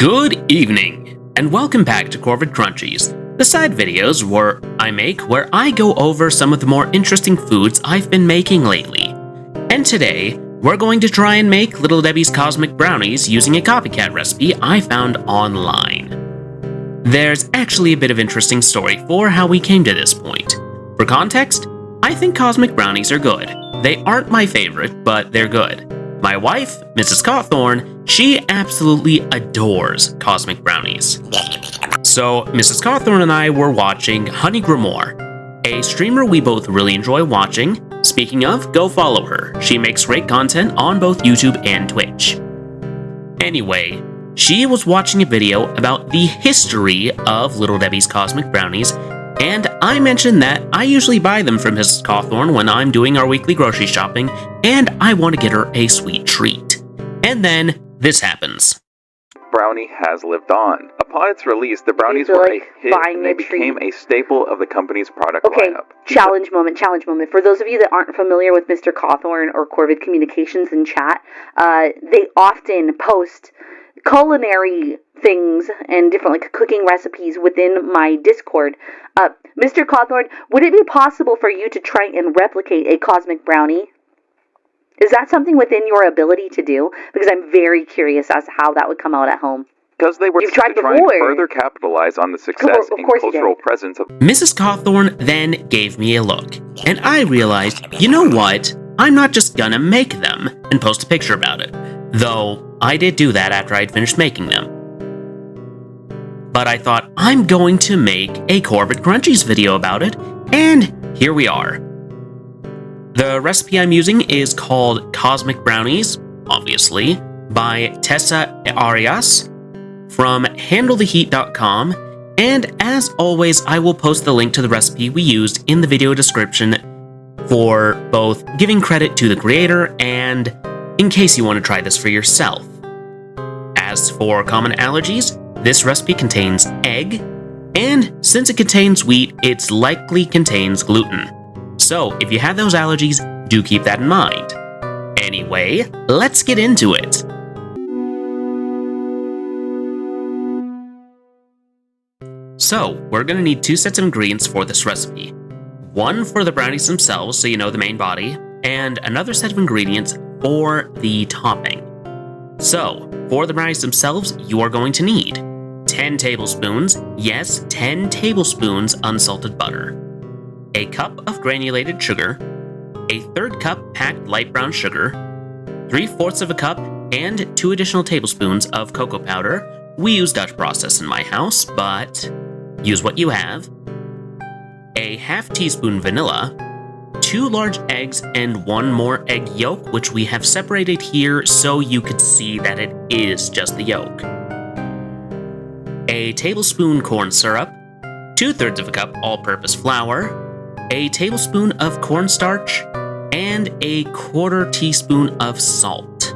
Good evening, and welcome back to Corvid Crunchies, the side videos where I go over some of the more interesting foods I've been making lately. And today, we're going to try and make Little Debbie's Cosmic Brownies using a copycat recipe I found online. There's actually a bit of interesting story for how we came to this point. For context, I think Cosmic Brownies are good. They aren't my favorite, but they're good. My wife, Mrs. Cawthorn, she absolutely adores Cosmic Brownies. So, Mrs. Cawthorn and I were watching Honey Grimoire, a streamer we both really enjoy watching. Speaking of, go follow her. She makes great content on both YouTube and Twitch. Anyway, she was watching a video about the history of Little Debbie's Cosmic Brownies, and I mentioned that I usually buy them from Mrs. Cawthorn when I'm doing our weekly grocery shopping, and I want to get her a sweet treat. And then, this happens. Brownie has lived on. Upon its release, the brownies were a hit and they became a staple of the company's product lineup. Challenge moment. For those of you that aren't familiar with Mr. Cawthorn or Corvid Communications in chat, they often post culinary things and different cooking recipes within my Discord. Mr. Cawthorn, would it be possible for you to try and replicate a cosmic brownie? Is that something within your ability to do? Because I'm very curious as to how that would come out at home. Because they were to try and further capitalize on the success and cultural presence of... Mrs. Cawthorn then gave me a look, and I realized, you know what? I'm not just gonna make them and post a picture about it. Though, I did do that after I'd finished making them. But I thought, I'm going to make a Corvid Crunchies video about it, and here we are. The recipe I'm using is called Cosmic Brownies, obviously, by Tessa Arias from handletheheat.com, and as always, I will post the link to the recipe we used in the video description for both giving credit to the creator and in case you want to try this for yourself. As for common allergies, this recipe contains egg, and since it contains wheat, it likely contains gluten. So, if you have those allergies, do keep that in mind. Anyway, let's get into it. So, we're going to need 2 sets of ingredients for this recipe. One for the brownies themselves, so you know the main body, and another set of ingredients for the topping. So, for the brownies themselves, you are going to need 10 tablespoons, yes, 10 tablespoons unsalted butter, a cup of granulated sugar, a 1/3 cup packed light brown sugar, 3/4 of a cup, and 2 additional tablespoons of cocoa powder. We use Dutch process in my house, but use what you have, a 1/2 teaspoon vanilla, 2 large eggs, and 1 more egg yolk, which we have separated here so you could see that it is just the yolk, a tablespoon corn syrup, 2/3 of a cup all-purpose flour, a tablespoon of cornstarch, and a 1/4 teaspoon of salt.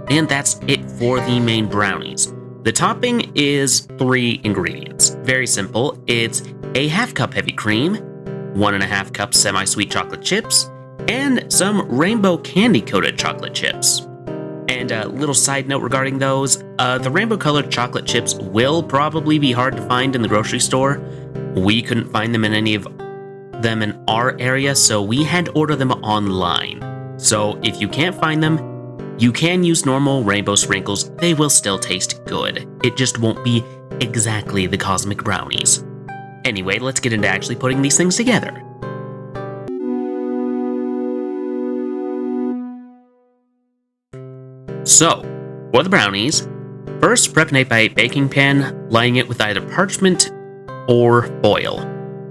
And that's it for the main brownies. The topping is 3 ingredients. Very simple. It's a 1/2 cup heavy cream, 1.5 cups semi-sweet chocolate chips, and some rainbow candy-coated chocolate chips. And a little side note regarding those, the rainbow-colored chocolate chips will probably be hard to find in the grocery store. We couldn't find them in any of them in our area, so we had to order them online. So if you can't find them, you can use normal rainbow sprinkles. They will still taste good. It just won't be exactly the cosmic brownies. Anyway, let's get into actually putting these things together. So, for the brownies, first prep an 8x8 baking pan, lining it with either parchment or foil,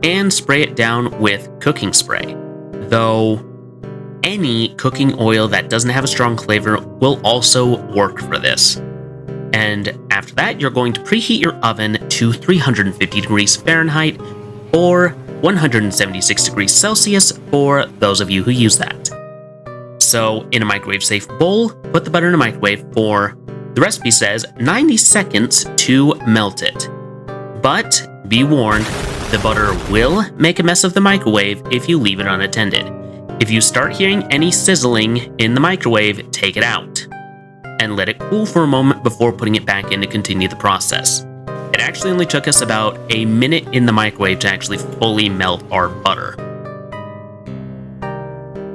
and spray it down with cooking spray. Though, any cooking oil that doesn't have a strong flavor will also work for this. And after that, you're going to preheat your oven to 350 degrees Fahrenheit or 176 degrees Celsius for those of you who use that. So, in a microwave-safe bowl, put the butter in a microwave for, the recipe says, 90 seconds to melt it. But, be warned, the butter will make a mess of the microwave if you leave it unattended. If you start hearing any sizzling in the microwave, take it out. and let it cool for a moment before putting it back in to continue the process. It actually only took us about a minute in the microwave to actually fully melt our butter.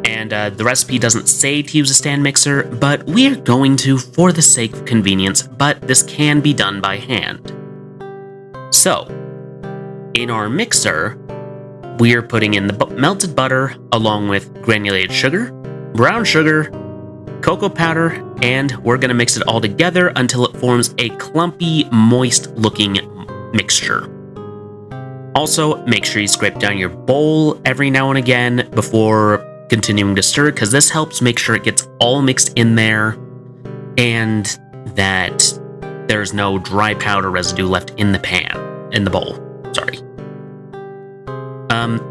And the recipe doesn't say to use a stand mixer, but we're going to for the sake of convenience, but this can be done by hand. So, in our mixer, we're putting in the melted butter along with granulated sugar, brown sugar, cocoa powder, and we're going to mix it all together until it forms a clumpy, moist-looking mixture. Also, make sure you scrape down your bowl every now and again before continuing to stir, because this helps make sure it gets all mixed in there and that there's no dry powder residue left in the bowl. Sorry.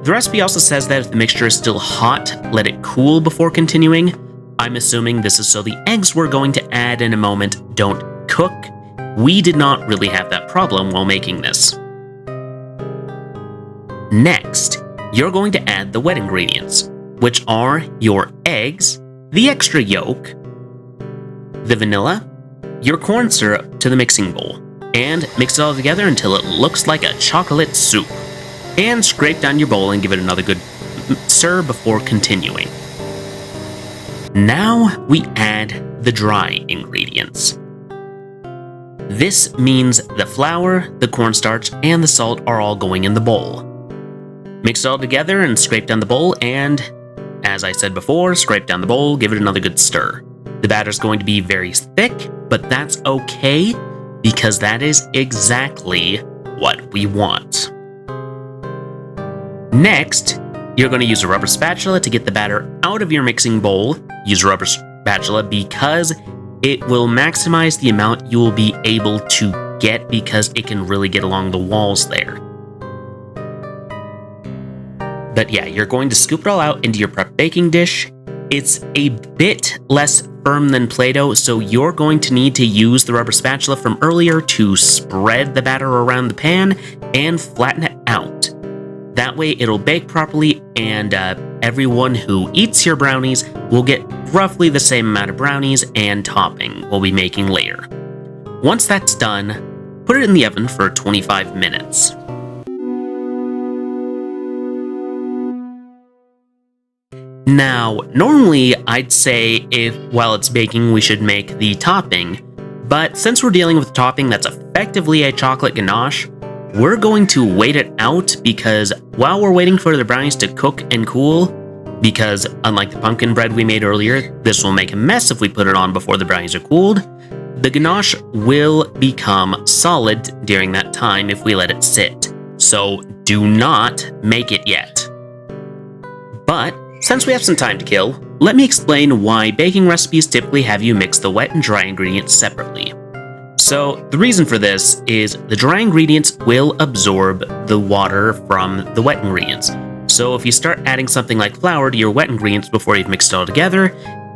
The recipe also says that if the mixture is still hot, let it cool before continuing. I'm assuming this is so the eggs we're going to add in a moment don't cook. We did not really have that problem while making this. Next, you're going to add the wet ingredients, which are your eggs, the extra yolk, the vanilla, your corn syrup to the mixing bowl, and mix it all together until it looks like a chocolate soup. And scrape down your bowl and give it another good stir before continuing. Now we add the dry ingredients. This means the flour, the cornstarch, and the salt are all going in the bowl. Mix it all together and scrape down the bowl, and as I said before, scrape down the bowl, give it another good stir. The batter's going to be very thick, but that's okay because that is exactly what we want. Next, you're going to use a rubber spatula to get the batter out of your mixing bowl. Use a rubber spatula because it will maximize the amount you will be able to get because it can really get along the walls there. But yeah, you're going to scoop it all out into your prep baking dish. It's a bit less firm than Play-Doh, so you're going to need to use the rubber spatula from earlier to spread the batter around the pan and flatten it out. That way it'll bake properly, and everyone who eats your brownies will get roughly the same amount of brownies and topping we'll be making later. Once that's done, put it in the oven for 25 minutes. Now, normally I'd say while it's baking we should make the topping, but since we're dealing with a topping that's effectively a chocolate ganache, we're going to wait it out because while we're waiting for the brownies to cook and cool, because unlike the pumpkin bread we made earlier, this will make a mess if we put it on before the brownies are cooled, the ganache will become solid during that time if we let it sit. So do not make it yet. But since we have some time to kill, let me explain why baking recipes typically have you mix the wet and dry ingredients separately. So the reason for this is the dry ingredients will absorb the water from the wet ingredients. So if you start adding something like flour to your wet ingredients before you've mixed it all together,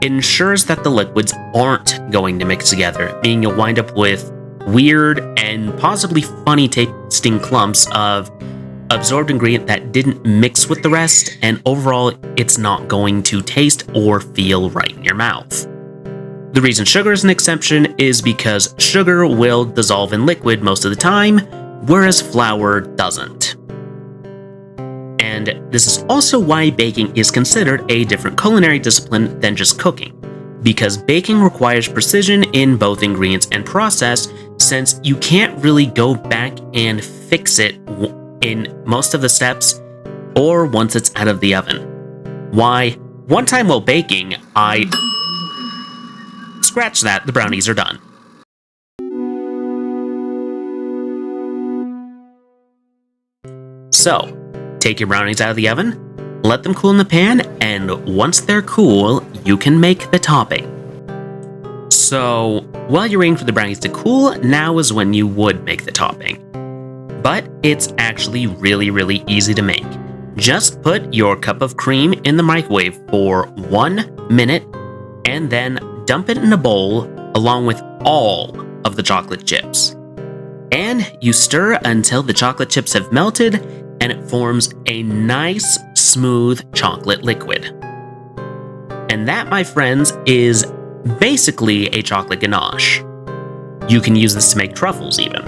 it ensures that the liquids aren't going to mix together, meaning you'll wind up with weird and possibly funny tasting clumps of absorbed ingredient that didn't mix with the rest, and overall it's not going to taste or feel right in your mouth. The reason sugar is an exception is because sugar will dissolve in liquid most of the time, whereas flour doesn't. And this is also why baking is considered a different culinary discipline than just cooking, because baking requires precision in both ingredients and process, since you can't really go back and fix it in most of the steps or once it's out of the oven. Why, one time while baking, Scratch that, the brownies are done. So, take your brownies out of the oven, let them cool in the pan, and once they're cool, you can make the topping. So, while you're waiting for the brownies to cool, now is when you would make the topping. But it's actually really easy to make. Just put your cup of cream in the microwave for 1 minute, and then dump it in a bowl along with all of the chocolate chips. And you stir until the chocolate chips have melted and it forms a nice, smooth chocolate liquid. And that, my friends, is basically a chocolate ganache. You can use this to make truffles even.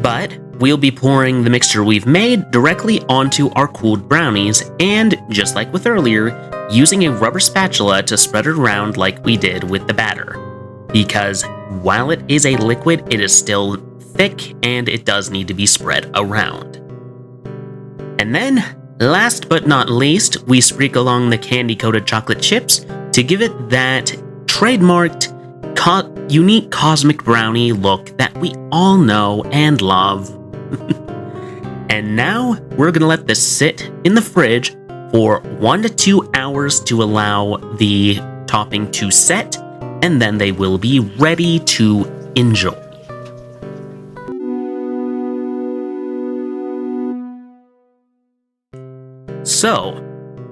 But we'll be pouring the mixture we've made directly onto our cooled brownies, and just like with earlier, using a rubber spatula to spread it around like we did with the batter. Because while it is a liquid, it is still thick and it does need to be spread around. And then, last but not least, we sprinkle along the candy-coated chocolate chips to give it that trademarked, unique cosmic brownie look that we all know and love. And now, we're gonna let this sit in the fridge for 1 to 2 hours to allow the topping to set, and then they will be ready to enjoy. So,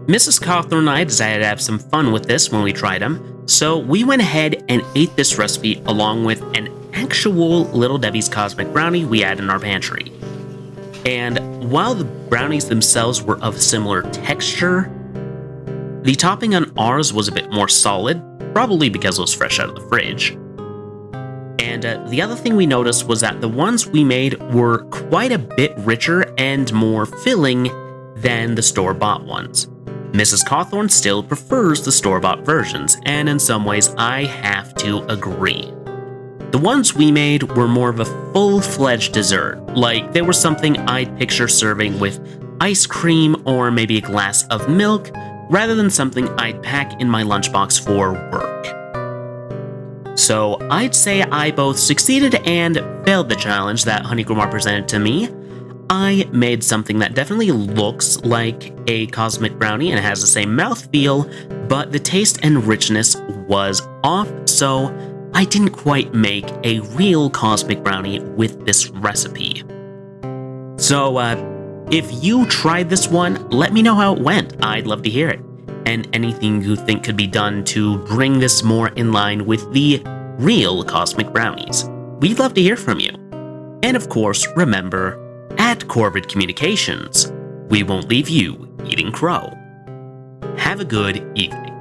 Mrs. Cawthorn and I decided to have some fun with this when we tried them, so we went ahead and ate this recipe along with an actual Little Debbie's Cosmic Brownie we had in our pantry. And while the brownies themselves were of similar texture, the topping on ours was a bit more solid, probably because it was fresh out of the fridge. And the other thing we noticed was that the ones we made were quite a bit richer and more filling than the store-bought ones. Mrs. Cawthorn still prefers the store-bought versions, and in some ways I have to agree. The ones we made were more of a full-fledged dessert, like they were something I'd picture serving with ice cream or maybe a glass of milk, rather than something I'd pack in my lunchbox for work. So I'd say I both succeeded and failed the challenge that Honey Grimoire presented to me. I made something that definitely looks like a cosmic brownie and has the same mouthfeel, but the taste and richness was off, so I didn't quite make a real cosmic brownie with this recipe. So, if you tried this one, let me know how it went. I'd love to hear it. And anything you think could be done to bring this more in line with the real cosmic brownies. We'd love to hear from you. And of course, remember, at Corvid Communications, we won't leave you eating crow. Have a good evening.